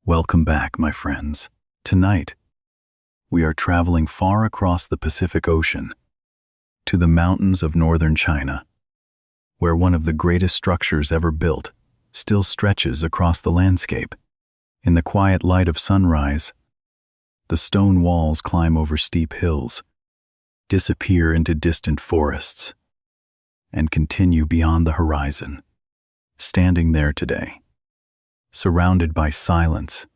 Welcome back, my friends. Tonight, we are traveling far across the Pacific Ocean to the mountains of northern China, where one of the greatest structures ever built still stretches across the landscape. In the quiet light of sunrise, the stone walls climb over steep hills, disappear into distant forests, and continue beyond the horizon. Standing there today, surrounded by silence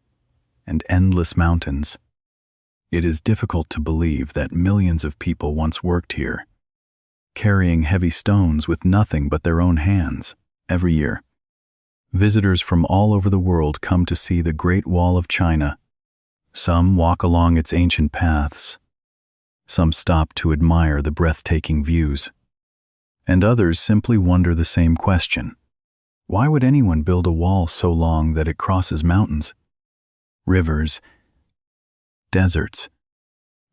and endless mountains, it is difficult to believe that millions of people once worked here, carrying heavy stones with nothing but their own hands. Every year, visitors from all over the world come to see the Great Wall of China. Some walk along its ancient paths, some stop to admire the breathtaking views, and others simply wonder the same question. Why would anyone build a wall so long that it crosses mountains, rivers, deserts,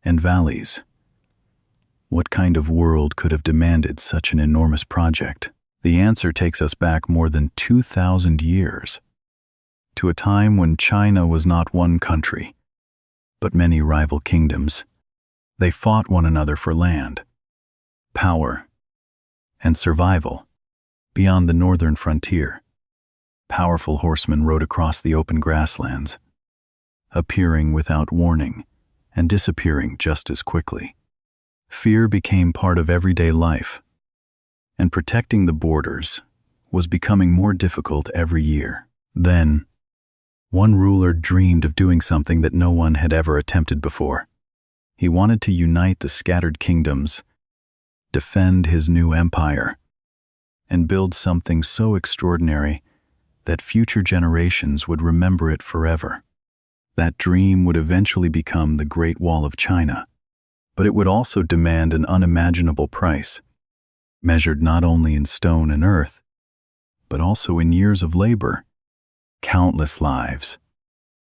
and valleys? What kind of world could have demanded such an enormous project? The answer takes us back more than 2,000 years, to a time when China was not one country, but many rival kingdoms. They fought one another for land, power, and survival. Beyond the northern frontier, powerful horsemen rode across the open grasslands, appearing without warning and disappearing just as quickly. Fear became part of everyday life, and protecting the borders was becoming more difficult every year. Then, one ruler dreamed of doing something that no one had ever attempted before. He wanted to unite the scattered kingdoms, defend his new empire, and build something so extraordinary that future generations would remember it forever. That dream would eventually become the Great Wall of China, but it would also demand an unimaginable price, measured not only in stone and earth, but also in years of labor, countless lives,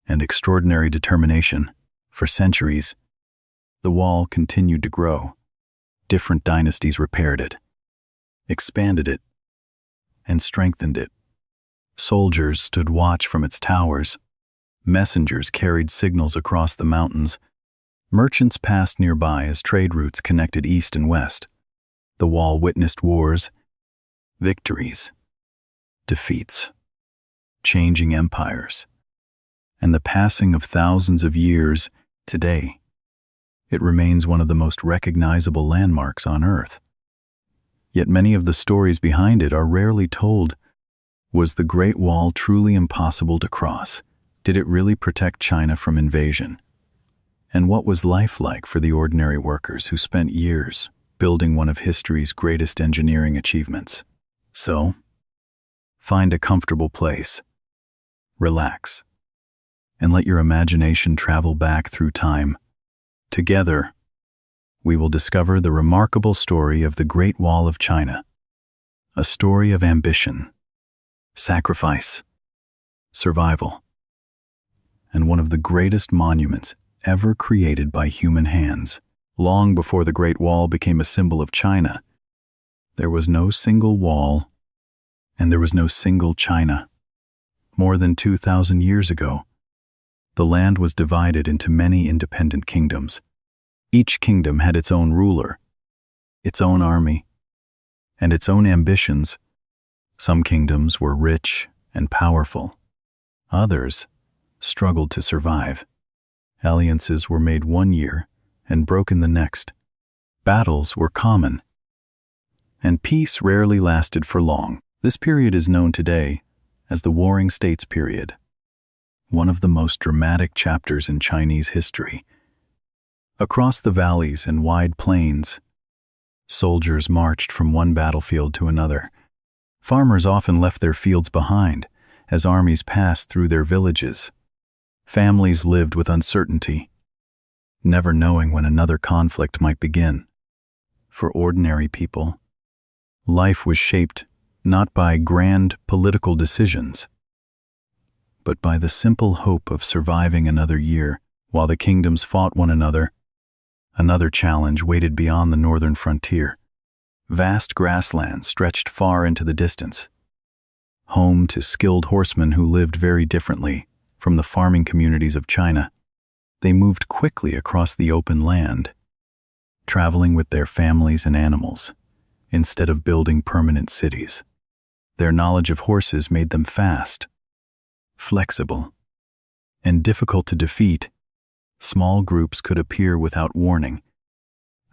and extraordinary determination. For centuries, the wall continued to grow. Different dynasties repaired it, expanded it, and strengthened it. Soldiers stood watch from its towers. Messengers carried signals across the mountains. Merchants passed nearby as trade routes connected east and west. The wall witnessed wars, victories, defeats, changing empires, and the passing of thousands of years. Today, it remains one of the most recognizable landmarks on Earth. Yet many of the stories behind it are rarely told. Was the Great Wall truly impossible to cross? Did it really protect China from invasion? And what was life like for the ordinary workers who spent years building one of history's greatest engineering achievements? So, find a comfortable place, relax, and let your imagination travel back through time. Together, we will discover the remarkable story of the Great Wall of China, a story of ambition, sacrifice, survival, and one of the greatest monuments ever created by human hands. Long before the Great Wall became a symbol of China, there was no single wall, and there was no single China. More than 2,000 years ago, the land was divided into many independent kingdoms. Each kingdom had its own ruler, its own army, and its own ambitions. Some kingdoms were rich and powerful. Others struggled to survive. Alliances were made one year and broken the next. Battles were common, and peace rarely lasted for long. This period is known today as the Warring States period, one of the most dramatic chapters in Chinese history. Across the valleys and wide plains, soldiers marched from one battlefield to another. Farmers often left their fields behind as armies passed through their villages. Families lived with uncertainty, never knowing when another conflict might begin. For ordinary people, life was shaped not by grand political decisions, but by the simple hope of surviving another year. While the kingdoms fought one another, another challenge waited beyond the northern frontier. Vast grasslands stretched far into the distance, home to skilled horsemen who lived very differently from the farming communities of China, they moved quickly across the open land, traveling with their families and animals, instead of building permanent cities. Their knowledge of horses made them fast, flexible, and difficult to defeat. Small groups could appear without warning,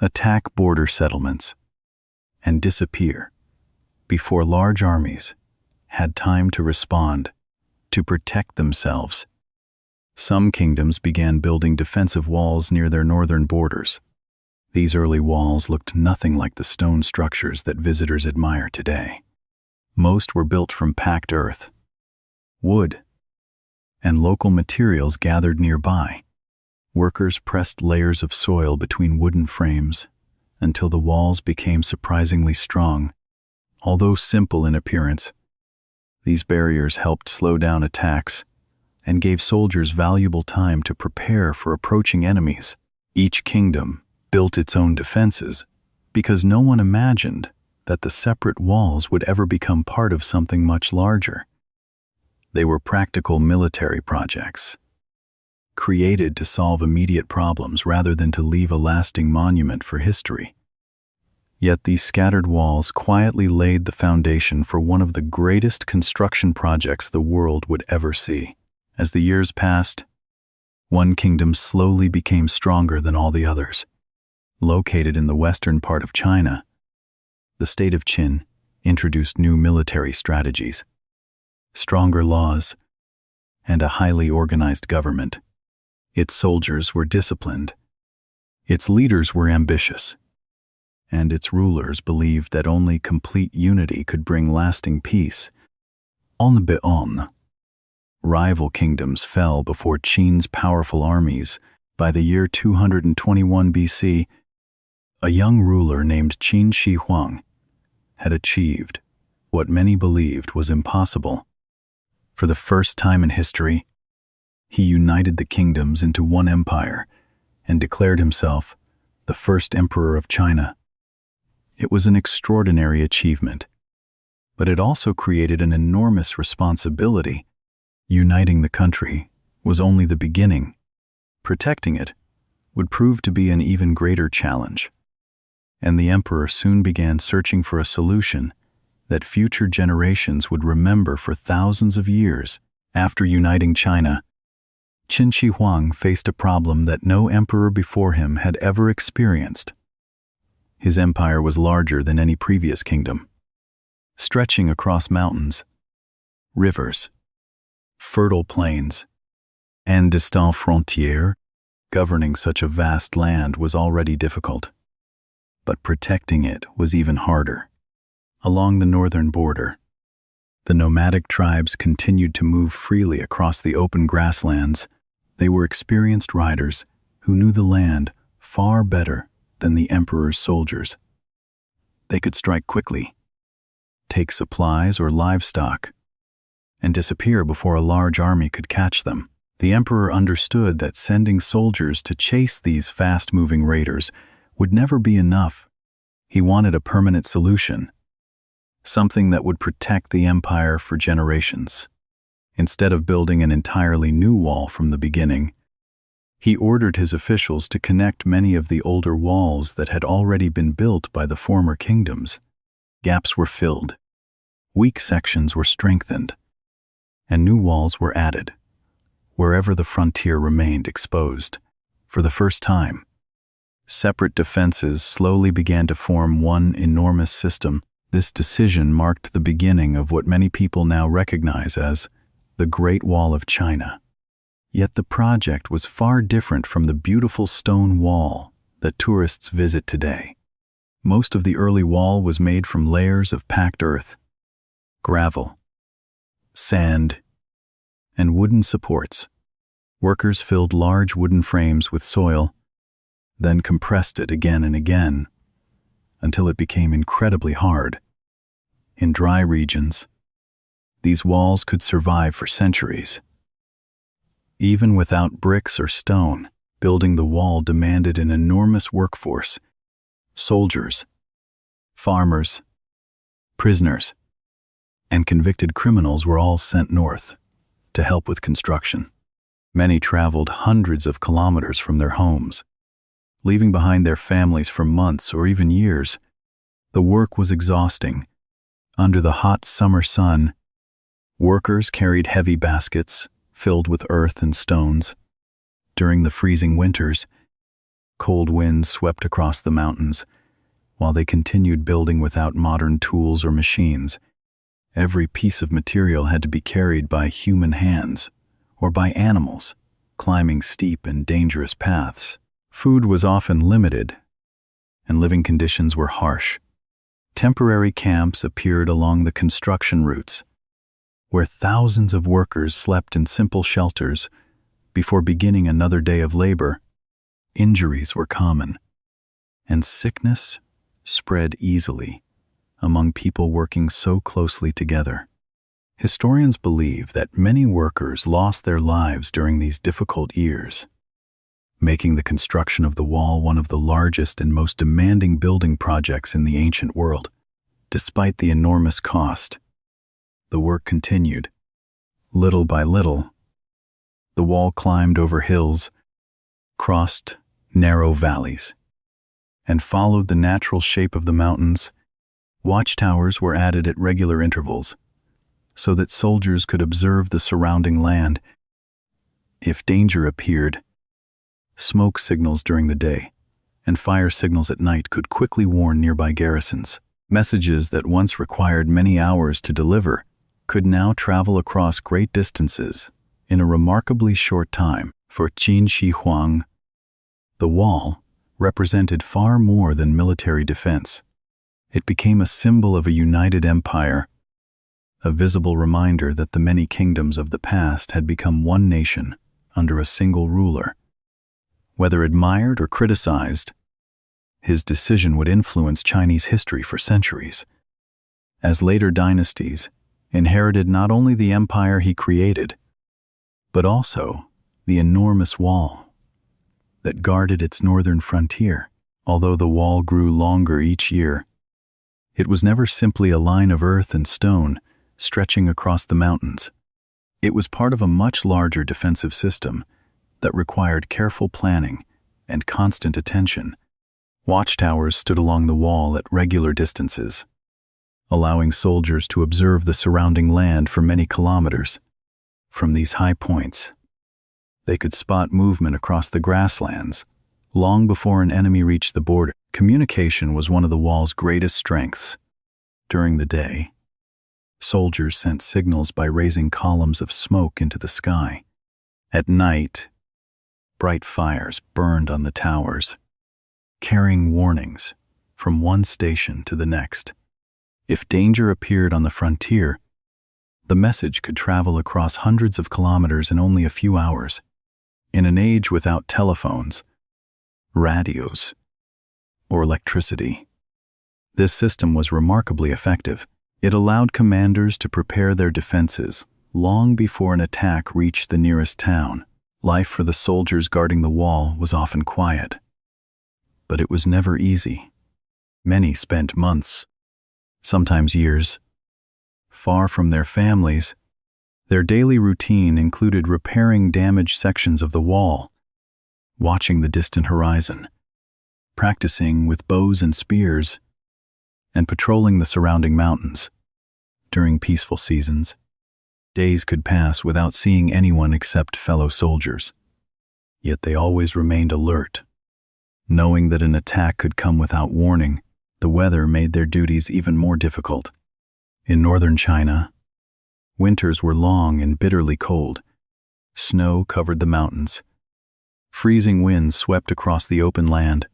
attack border settlements, and disappear before large armies had time to respond to protect themselves. Some kingdoms began building defensive walls near their northern borders. These early walls looked nothing like the stone structures that visitors admire today. Most were built from packed earth, wood, and local materials gathered nearby. Workers pressed layers of soil between wooden frames until the walls became surprisingly strong. Although simple in appearance, these barriers helped slow down attacks and gave soldiers valuable time to prepare for approaching enemies. Each kingdom built its own defenses because no one imagined that the separate walls would ever become part of something much larger. They were practical military projects, created to solve immediate problems rather than to leave a lasting monument for history. Yet these scattered walls quietly laid the foundation for one of the greatest construction projects the world would ever see. As the years passed, one kingdom slowly became stronger than all the others. Located in the western part of China, the state of Qin introduced new military strategies, stronger laws, and a highly organized government. Its soldiers were disciplined, its leaders were ambitious, and its rulers believed that only complete unity could bring lasting peace. On. Rival kingdoms fell before Qin's powerful armies. By the year 221 BC, a young ruler named Qin Shi Huang had achieved what many believed was impossible. For the first time in history, he united the kingdoms into one empire and declared himself the first emperor of China. It was an extraordinary achievement, but it also created an enormous responsibility. Uniting the country was only the beginning. Protecting it would prove to be an even greater challenge, and the emperor soon began searching for a solution that future generations would remember for thousands of years. After uniting China, Qin Shi Huang faced a problem that no emperor before him had ever experienced. His empire was larger than any previous kingdom, stretching across mountains, rivers, fertile plains, and distant frontières. Governing such a vast land was already difficult, but protecting it was even harder. Along the northern border, the nomadic tribes continued to move freely across the open grasslands. They were experienced riders who knew the land far better than the emperor's soldiers. They could strike quickly, take supplies or livestock, and disappear before a large army could catch them. The emperor understood that sending soldiers to chase these fast-moving raiders would never be enough. He wanted a permanent solution, something that would protect the empire for generations. Instead of building an entirely new wall from the beginning, he ordered his officials to connect many of the older walls that had already been built by the former kingdoms. Gaps were filled, weak sections were strengthened, and new walls were added, wherever the frontier remained exposed. For the first time, separate defenses slowly began to form one enormous system. This decision marked the beginning of what many people now recognize as the Great Wall of China. Yet the project was far different from the beautiful stone wall that tourists visit today. Most of the early wall was made from layers of packed earth, gravel, sand, and wooden supports. Workers filled large wooden frames with soil, then compressed it again and again until it became incredibly hard. In dry regions, these walls could survive for centuries. Even without bricks or stone, building the wall demanded an enormous workforce. Soldiers, farmers, prisoners, and convicted criminals were all sent north to help with construction. Many traveled hundreds of kilometers from their homes, leaving behind their families for months or even years. The work was exhausting. Under the hot summer sun, workers carried heavy baskets filled with earth and stones. During the freezing winters, cold winds swept across the mountains, while they continued building without modern tools or machines. Every piece of material had to be carried by human hands or by animals, climbing steep and dangerous paths. Food was often limited, and living conditions were harsh. Temporary camps appeared along the construction routes, where thousands of workers slept in simple shelters before beginning another day of labor. Injuries were common, and sickness spread easily among people working so closely together. Historians believe that many workers lost their lives during these difficult years, making the construction of the wall one of the largest and most demanding building projects in the ancient world. Despite the enormous cost, the work continued. Little by little, the wall climbed over hills, crossed narrow valleys, and followed the natural shape of the mountains. Watchtowers were added at regular intervals, so that soldiers could observe the surrounding land. If danger appeared, smoke signals during the day and fire signals at night could quickly warn nearby garrisons. Messages that once required many hours to deliver could now travel across great distances in a remarkably short time. For Qin Shi Huang, the wall represented far more than military defense. It became a symbol of a united empire, a visible reminder that the many kingdoms of the past had become one nation under a single ruler. Whether admired or criticized, his decision would influence Chinese history for centuries, as later dynasties inherited not only the empire he created, but also the enormous wall that guarded its northern frontier. Although the wall grew longer each year, it was never simply a line of earth and stone stretching across the mountains. It was part of a much larger defensive system that required careful planning and constant attention. Watchtowers stood along the wall at regular distances, allowing soldiers to observe the surrounding land for many kilometers. From these high points, they could spot movement across the grasslands long before an enemy reached the border. Communication was one of the wall's greatest strengths. During the day, soldiers sent signals by raising columns of smoke into the sky. At night, bright fires burned on the towers, carrying warnings from one station to the next. If danger appeared on the frontier, the message could travel across hundreds of kilometers in only a few hours. In an age without telephones, radios, or electricity, this system was remarkably effective. It allowed commanders to prepare their defenses long before an attack reached the nearest town. Life for the soldiers guarding the wall was often quiet, but it was never easy. Many spent months, sometimes years, far from their families. Their daily routine included repairing damaged sections of the wall, watching the distant horizon, practicing with bows and spears, and patrolling the surrounding mountains. During peaceful seasons, days could pass without seeing anyone except fellow soldiers. Yet they always remained alert, knowing that an attack could come without warning. The weather made their duties even more difficult. In northern China, winters were long and bitterly cold. Snow covered the mountains. Freezing winds swept across the open land,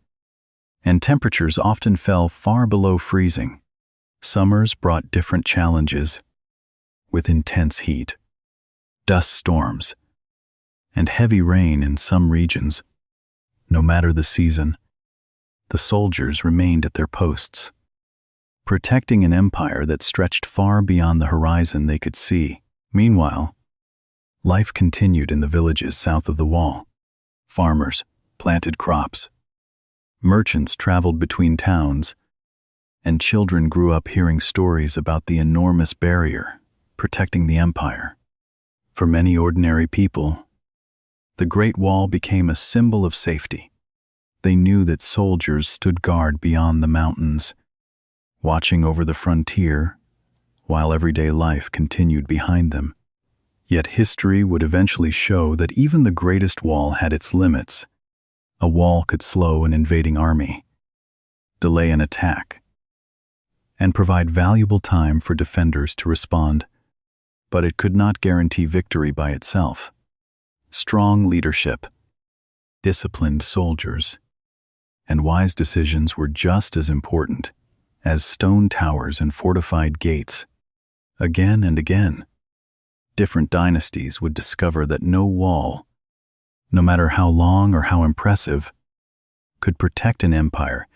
and temperatures often fell far below freezing. Summers brought different challenges, with intense heat, dust storms, and heavy rain in some regions. No matter the season, the soldiers remained at their posts, protecting an empire that stretched far beyond the horizon they could see. Meanwhile, life continued in the villages south of the wall. Farmers planted crops, merchants traveled between towns, and children grew up hearing stories about the enormous barrier protecting the empire. For many ordinary people, The Great Wall became a symbol of safety. They knew that soldiers stood guard beyond the mountains, watching over the frontier, while everyday life continued behind them. Yet history would eventually show that even the greatest wall had its limits. A wall could slow an invading army, delay an attack, and provide valuable time for defenders to respond, but it could not guarantee victory by itself. Strong leadership, disciplined soldiers, and wise decisions were just as important as stone towers and fortified gates. Again and again, different dynasties would discover that no wall, no matter how long or how impressive, could protect an empire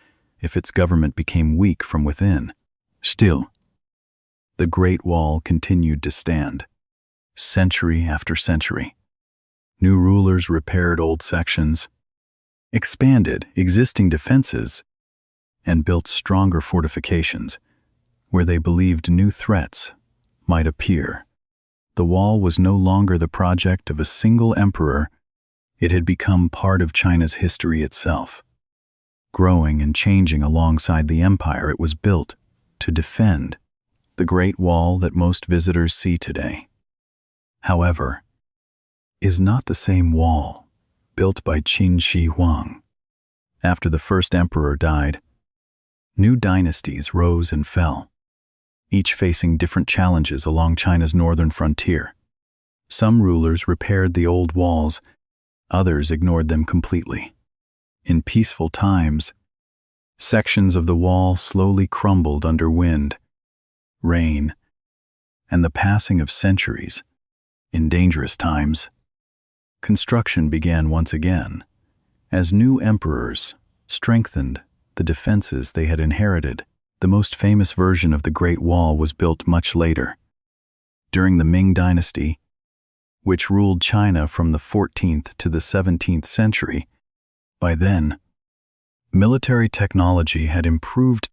if its government became weak from within. Still, the Great Wall continued to stand, century after century. New rulers repaired old sections, expanded existing defenses, and built stronger fortifications where they believed new threats might appear. The wall was no longer the project of a single emperor. It had become part of China's history itself. Growing and changing alongside the empire it was built to defend, the Great Wall that most visitors see today, however, is not the same wall built by Qin Shi Huang. After the first emperor died, new dynasties rose and fell, each facing different challenges along China's northern frontier. Some rulers repaired the old walls, others ignored them completely. In peaceful times, sections of the wall slowly crumbled under wind, rain, and the passing of centuries. In dangerous times, construction began once again, as new emperors strengthened the defenses they had inherited. The most famous version of the Great Wall was built much later, during the Ming Dynasty, which ruled China from the 14th to the 17th century. By then, military technology had improved,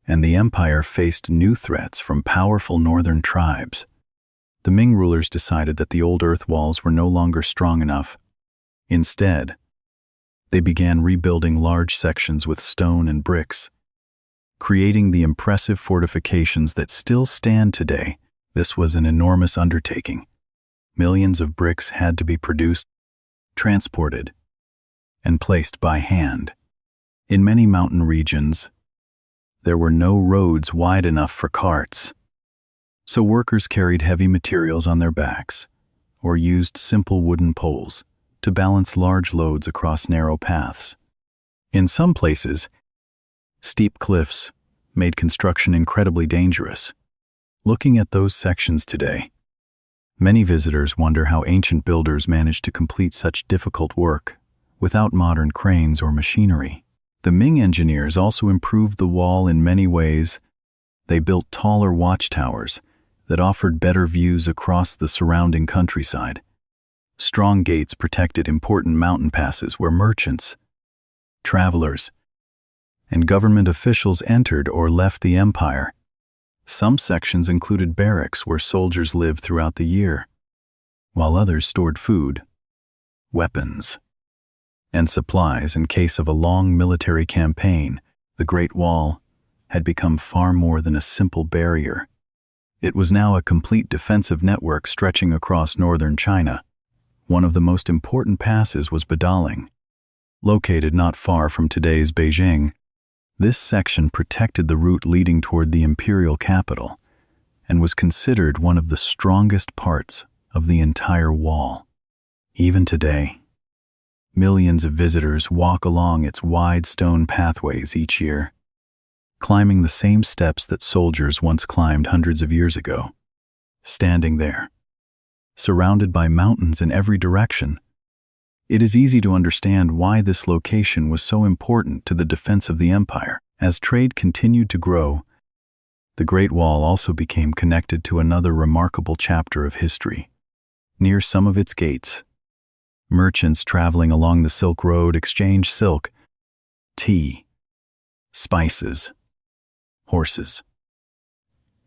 and the empire faced new threats from powerful northern tribes. The Ming rulers decided that the old earth walls were no longer strong enough. Instead, they began rebuilding large sections with stone and bricks, creating the impressive fortifications that still stand today. This was an enormous undertaking. Millions of bricks had to be produced, transported, and placed by hand. In many mountain regions, there were no roads wide enough for carts, so workers carried heavy materials on their backs or used simple wooden poles to balance large loads across narrow paths. In some places, steep cliffs made construction incredibly dangerous. Looking at those sections today, many visitors wonder how ancient builders managed to complete such difficult work without modern cranes or machinery. The Ming engineers also improved the wall in many ways. They built taller watchtowers that offered better views across the surrounding countryside. Strong gates protected important mountain passes where merchants, travelers, and government officials entered or left the empire. Some sections included barracks where soldiers lived throughout the year, while others stored food, weapons, and supplies in case of a long military campaign. The Great Wall had become far more than a simple barrier. It was now a complete defensive network stretching across northern China. One of the most important passes was Badaling, located not far from today's Beijing. This section protected the route leading toward the imperial capital and was considered one of the strongest parts of the entire wall. Even today, millions of visitors walk along its wide stone pathways each year, climbing the same steps that soldiers once climbed hundreds of years ago. Standing there, surrounded by mountains in every direction, it is easy to understand why this location was so important to the defense of the empire. As trade continued to grow, the Great Wall also became connected to another remarkable chapter of history. Near some of its gates, merchants traveling along the Silk Road exchanged silk, tea, spices, horses,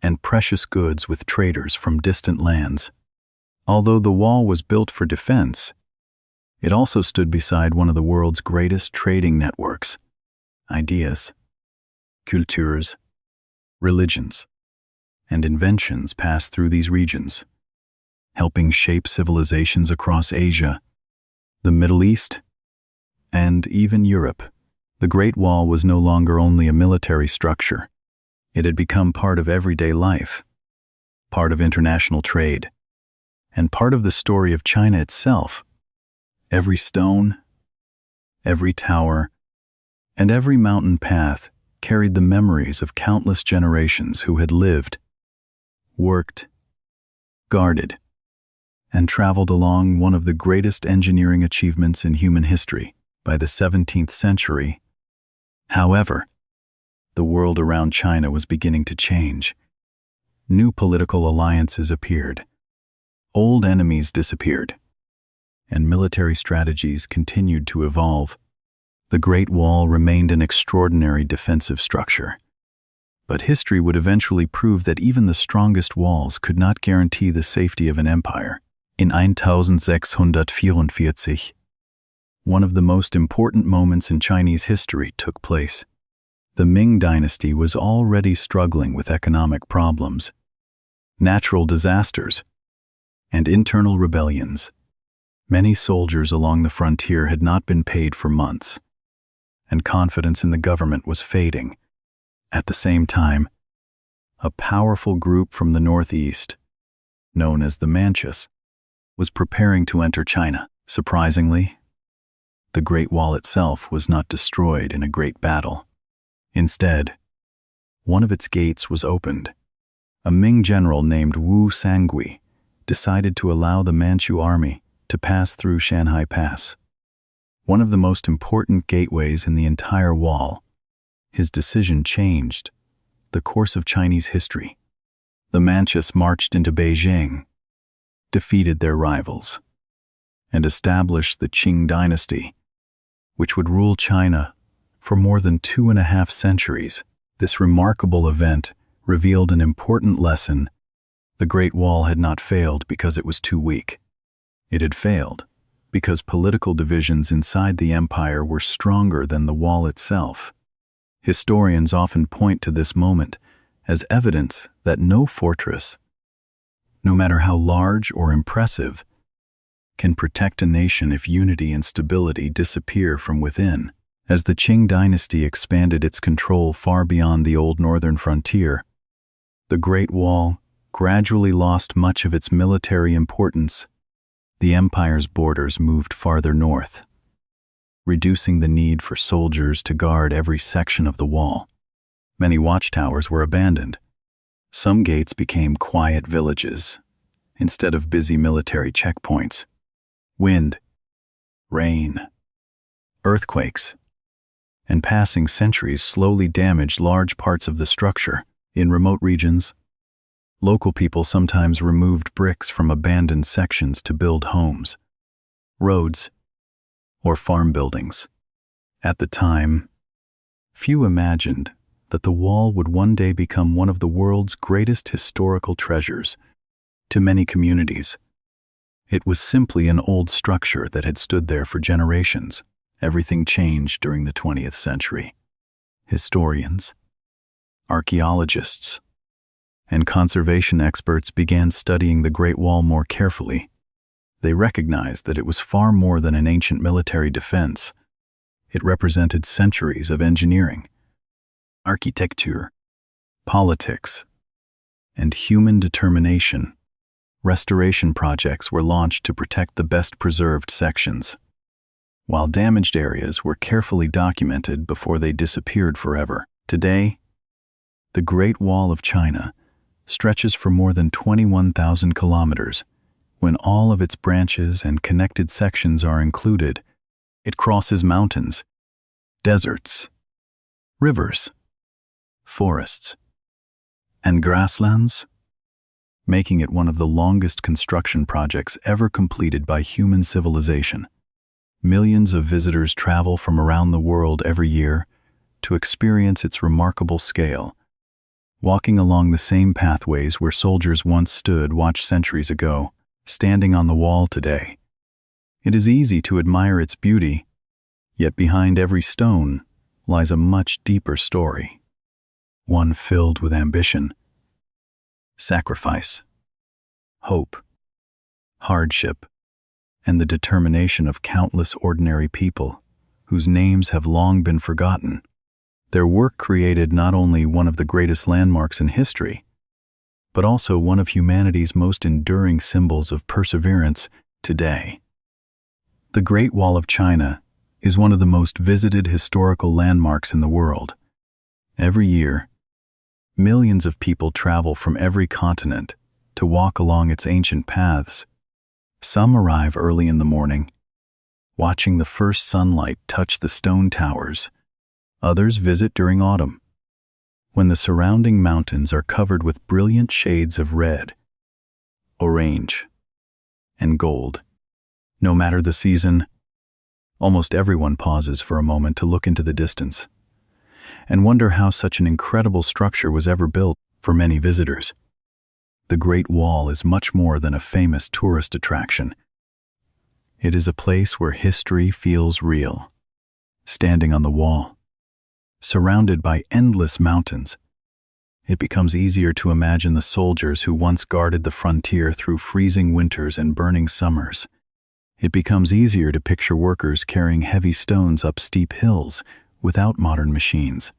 and precious goods with traders from distant lands. Although the wall was built for defense, It also stood beside one of the world's greatest trading networks. Ideas, cultures, religions, and inventions passed through these regions, helping shape civilizations across Asia, the Middle East, and even Europe. The Great Wall was no longer only a military structure. It had become part of everyday life, part of international trade, and part of the story of China itself. Every stone, every tower, and every mountain path carried the memories of countless generations who had lived, worked, guarded, and traveled along one of the greatest engineering achievements in human history. By the 17th century, however, the world around China was beginning to change. New political alliances appeared, old enemies disappeared, and military strategies continued to evolve. The Great Wall remained an extraordinary defensive structure, but history would eventually prove that even the strongest walls could not guarantee the safety of an empire. In 1644, one of the most important moments in Chinese history took place. The Ming Dynasty was already struggling with economic problems, natural disasters, and internal rebellions. Many soldiers along the frontier had not been paid for months, and confidence in the government was fading. At the same time, a powerful group from the northeast, known as the Manchus, was preparing to enter China. Surprisingly, the Great Wall itself was not destroyed in a great battle. Instead, one of its gates was opened. A Ming general named Wu Sangui decided to allow the Manchu army to pass through Shanhai Pass, one of the most important gateways in the entire wall. His decision changed the course of Chinese history. The Manchus marched into Beijing, defeated their rivals, and established the Qin Dynasty, which would rule China for more than 2.5 centuries. This remarkable event revealed an important lesson. The Great Wall had not failed because it was too weak. It had failed because political divisions inside the empire were stronger than the wall itself. Historians often point to this moment as evidence that no fortress, no matter how large or impressive, can protect a nation if unity and stability disappear from within. As the Qing dynasty expanded its control far beyond the old northern frontier, the Great Wall gradually lost much of its military importance. The empire's borders moved farther north, reducing the need for soldiers to guard every section of the wall. Many watchtowers were abandoned. Some gates became quiet villages instead of busy military checkpoints. Wind, rain, earthquakes, and passing centuries slowly damaged large parts of the structure. In remote regions, local people sometimes removed bricks from abandoned sections to build homes, roads, or farm buildings. At the time, few imagined that the wall would one day become one of the world's greatest historical treasures. To many communities, it was simply an old structure that had stood there for generations. Everything changed during the 20th century. Historians, archaeologists, and conservation experts began studying the Great Wall more carefully. They recognized that it was far more than an ancient military defense. It represented centuries of engineering, architecture, politics, and human determination. Restoration projects were launched to protect the best-preserved sections, while damaged areas were carefully documented before they disappeared forever. Today, the Great Wall of China stretches for more than 21,000 kilometers. When all of its branches and connected sections are included, it crosses mountains, deserts, rivers, forests, and grasslands, making it one of the longest construction projects ever completed by human civilization. Millions of visitors travel from around the world every year to experience its remarkable scale. Walking along the same pathways where soldiers once stood watch centuries ago, standing on the wall today, It is easy to admire its beauty, yet behind every stone lies a much deeper story, one filled with ambition, sacrifice, hope, hardship, and the determination of countless ordinary people whose names have long been forgotten. Their work created not only one of the greatest landmarks in history, but also one of humanity's most enduring symbols of perseverance today. The Great Wall of China is one of the most visited historical landmarks in the world. Every year, millions of people travel from every continent to walk along its ancient paths. Some arrive early in the morning, watching the first sunlight touch the stone towers. Others visit during autumn, when the surrounding mountains are covered with brilliant shades of red, orange, and gold. No matter the season, almost everyone pauses for a moment to look into the distance and wonder how such an incredible structure was ever built. For many visitors, the Great Wall is much more than a famous tourist attraction. It is a place where history feels real. Standing on the wall, surrounded by endless mountains, it becomes easier to imagine the soldiers who once guarded the frontier through freezing winters and burning summers. It becomes easier to picture workers carrying heavy stones up steep hills without modern machines,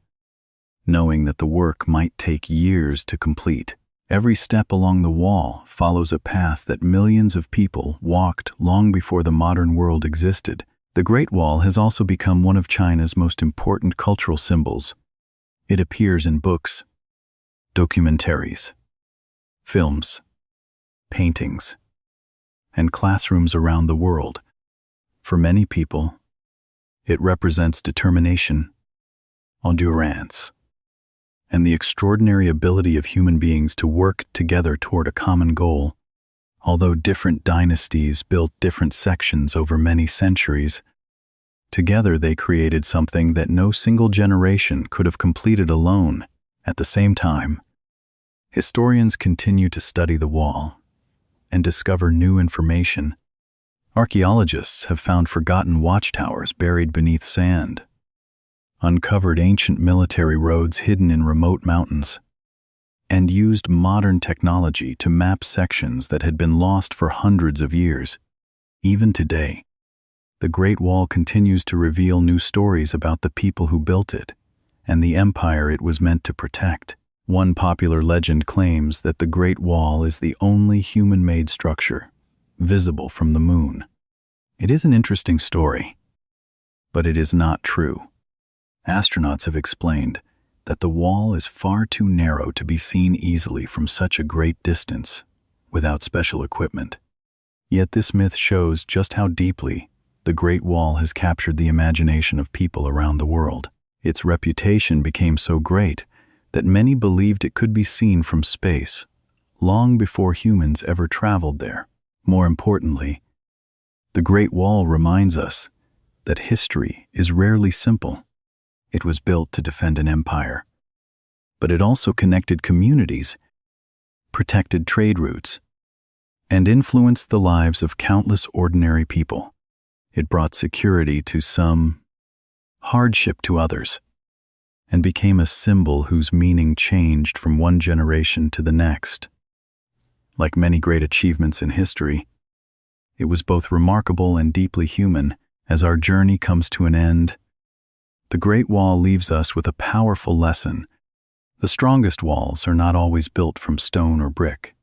knowing that the work might take years to complete. Every step along the wall follows a path that millions of people walked long before the modern world existed. The Great Wall has also become one of China's most important cultural symbols. It appears in books, documentaries, films, paintings, and classrooms around the world. For many people, it represents determination, endurance, and the extraordinary ability of human beings to work together toward a common goal. Although different dynasties built different sections over many centuries, together they created something that no single generation could have completed alone. At the same time, historians continue to study the wall and discover new information. Archaeologists have found forgotten watchtowers buried beneath sand, uncovered ancient military roads hidden in remote mountains, and used modern technology to map sections that had been lost for hundreds of years. Even today, the Great Wall continues to reveal new stories about the people who built it and the empire it was meant to protect. One popular legend claims that the Great Wall is the only human-made structure visible from the moon. It is an interesting story, but it is not true. Astronauts have explained that the wall is far too narrow to be seen easily from such a great distance without special equipment. Yet this myth shows just how deeply the Great Wall has captured the imagination of people around the world. Its reputation became so great that many believed it could be seen from space, long before humans ever traveled there. More importantly, the Great Wall reminds us that history is rarely simple. It was built to defend an empire, but it also connected communities, protected trade routes, and influenced the lives of countless ordinary people. It brought security to some, hardship to others, and became a symbol whose meaning changed from one generation to the next. Like many great achievements in history, it was both remarkable and deeply human. As our journey comes to an end, the Great Wall leaves us with a powerful lesson. The strongest walls are not always built from stone or brick.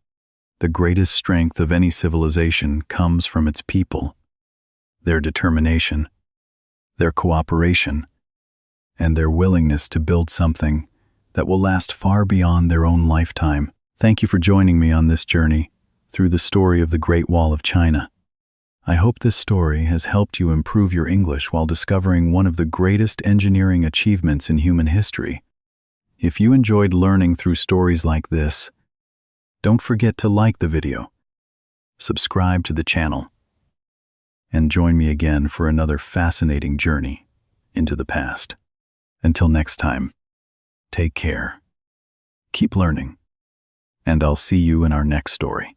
The greatest strength of any civilization comes from its people, their determination, their cooperation, and their willingness to build something that will last far beyond their own lifetime. Thank you for joining me on this journey through the story of the Great Wall of China. I hope this story has helped you improve your English while discovering one of the greatest engineering achievements in human history. If you enjoyed learning through stories like this, don't forget to like the video, subscribe to the channel, and join me again for another fascinating journey into the past. Until next time, take care, keep learning, and I'll see you in our next story.